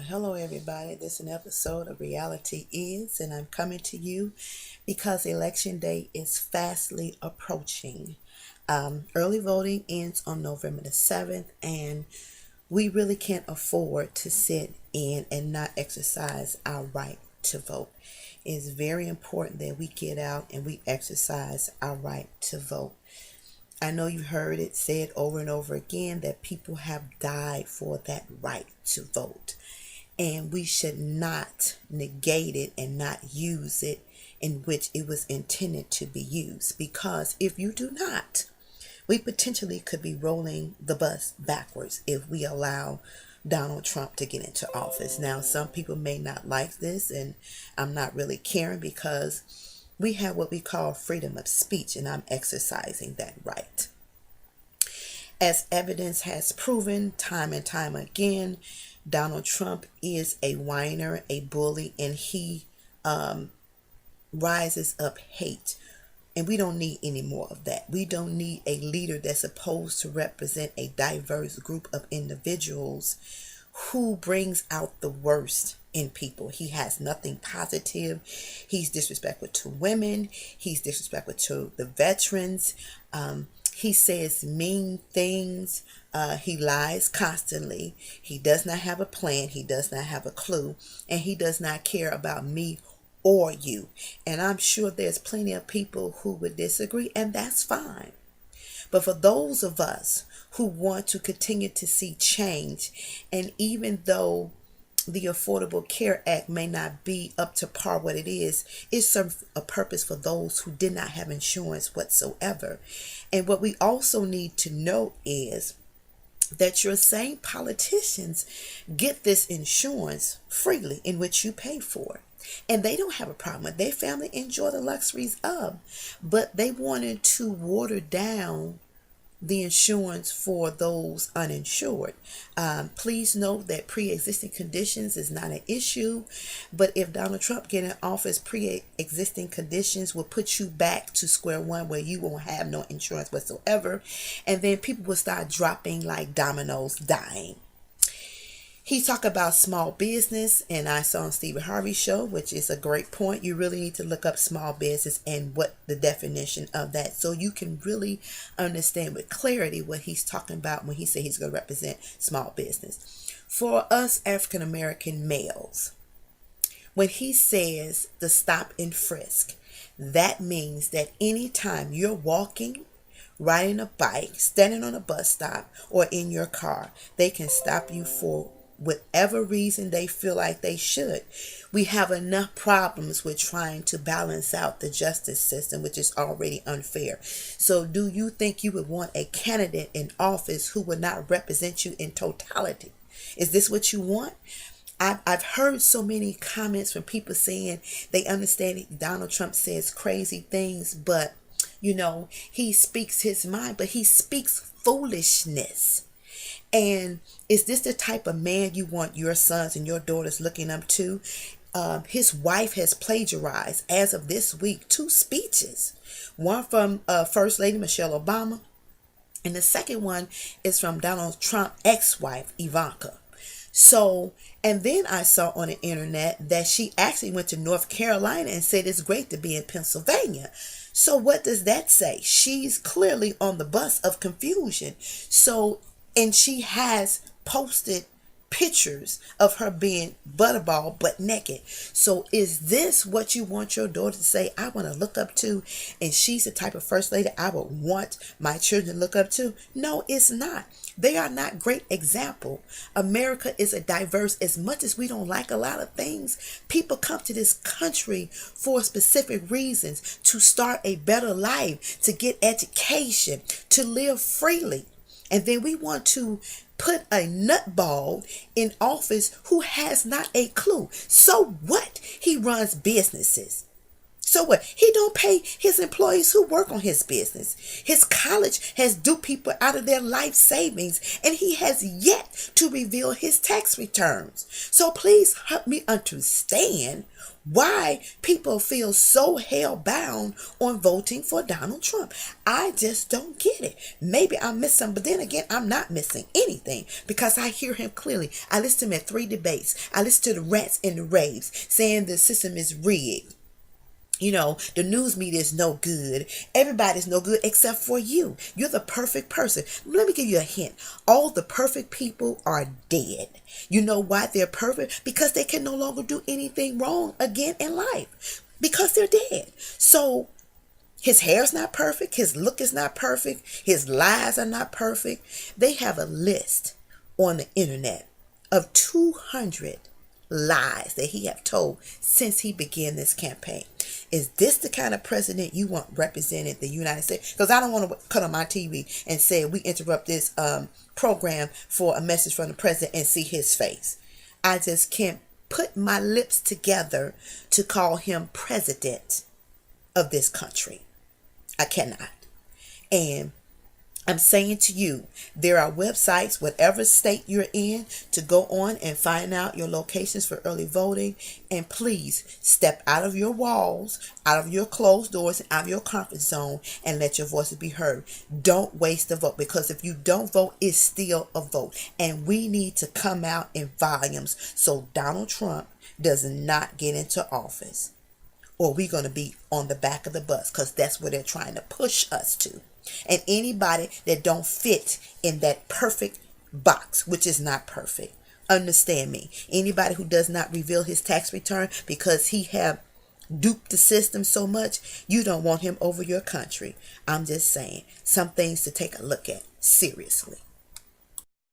Hello, everybody. This is an episode of Reality Is, and I'm coming to you because Election Day is fastly approaching. Early voting ends on November the 7th, and we really can't afford to sit in and not exercise our right to vote. It's very important that we get out and we exercise our right to vote. I know you heard it said over and over again that people have died for that right to vote. And we should not negate it and not use it in which it was intended to be used. Because if you do not, we potentially could be rolling the bus backwards if we allow Donald Trump to get into office. Now, some people may not like this, and I'm not really caring because we have what we call freedom of speech, and I'm exercising that right. As evidence has proven time and time again, Donald Trump is a whiner, a bully, and he rises up hate. And we don't need any more of that. We don't need a leader that's supposed to represent a diverse group of individuals who brings out the worst in people. He has nothing positive. He's disrespectful to women. He's disrespectful to the veterans. He says mean things. He lies constantly. He does not have a plan. He does not have a clue. And he does not care about me or you. And I'm sure there's plenty of people who would disagree, and that's fine. But for those of us who want to continue to see change, and even though the Affordable Care Act may not be up to par what it is, it serves a purpose for those who did not have insurance whatsoever. And what we also need to know is that your same politicians get this insurance freely in which you pay for. And they don't have a problem. Their family enjoy the luxuries of, but they wanted to water down the insurance for those uninsured. Please note that pre-existing conditions is not an issue, but if Donald Trump get in office, pre-existing conditions will put you back to square one where you won't have no insurance whatsoever, and then people will start dropping like dominoes, dying. He talked about small business, and I saw on Stephen Harvey's show, which is a great point. You really need to look up small business and what the definition of that, so you can really understand with clarity what he's talking about when he said he's going to represent small business. For us African American males, when he says the stop and frisk, that means that anytime you're walking, riding a bike, standing on a bus stop, or in your car, they can stop you for whatever reason they feel like they should. We have enough problems with trying to balance out the justice system, which is already unfair. So do you think you would want a candidate in office who would not represent you in totality? Is this what you want? I've heard so many comments from people saying they understand Donald Trump says crazy things, but he speaks his mind, but he speaks foolishness. And is this the type of man you want your sons and your daughters looking up to? His wife has plagiarized, as of this week, 2 speeches. One from First Lady Michelle Obama, and the second one is from Donald Trump's ex-wife, Ivanka. So, and then I saw on the internet that she actually went to North Carolina and said it's great to be in Pennsylvania. So what does that say? She's clearly on the bus of confusion. So, and she has posted pictures of her being butterball but naked. So is this what you want your daughter to say, I want to look up to, and she's the type of first lady I would want my children to look up to? No, it's not. They are not great example. America is a diverse, as much as we don't like a lot of things, people come to this country for specific reasons, to start a better life, to get education, to live freely. And then we want to put a nutball in office who has not a clue. So what? He runs businesses. So what? He don't pay his employees who work on his business. His college has duped people out of their life savings, and he has yet to reveal his tax returns. So please help me understand Why people feel so hell bound on voting for Donald Trump. I just don't get it. Maybe I'm missing, but then again, I'm not missing anything because I hear him clearly. I listened to him at 3 debates. I listened to the rants and the raves saying the system is rigged. You know, the news media is no good. Everybody's no good except for you. You're the perfect person. Let me give you a hint. All the perfect people are dead. You know why they're perfect? Because they can no longer do anything wrong again in life. Because they're dead. So his hair's not perfect. His look is not perfect. His lies are not perfect. They have a list on the internet of 200 lies that he have told since he began this campaign. Is this the kind of president you want representing the United States? Because I don't want to cut on my TV and say we interrupt this program for a message from the president and see his face. I just can't put my lips together to call him president of this country. I cannot. And I'm saying to you, there are websites, whatever state you're in, to go on and find out your locations for early voting. And please step out of your walls, out of your closed doors, and out of your comfort zone and let your voices be heard. Don't waste a vote, because if you don't vote, it's still a vote. And we need to come out in volumes so Donald Trump does not get into office, or we're going to be on the back of the bus, because that's where they're trying to push us to. And anybody that don't fit in that perfect box, which is not perfect, understand me. Anybody who does not reveal his tax return because he have duped the system so much, you don't want him over your country. I'm just saying, some things to take a look at seriously.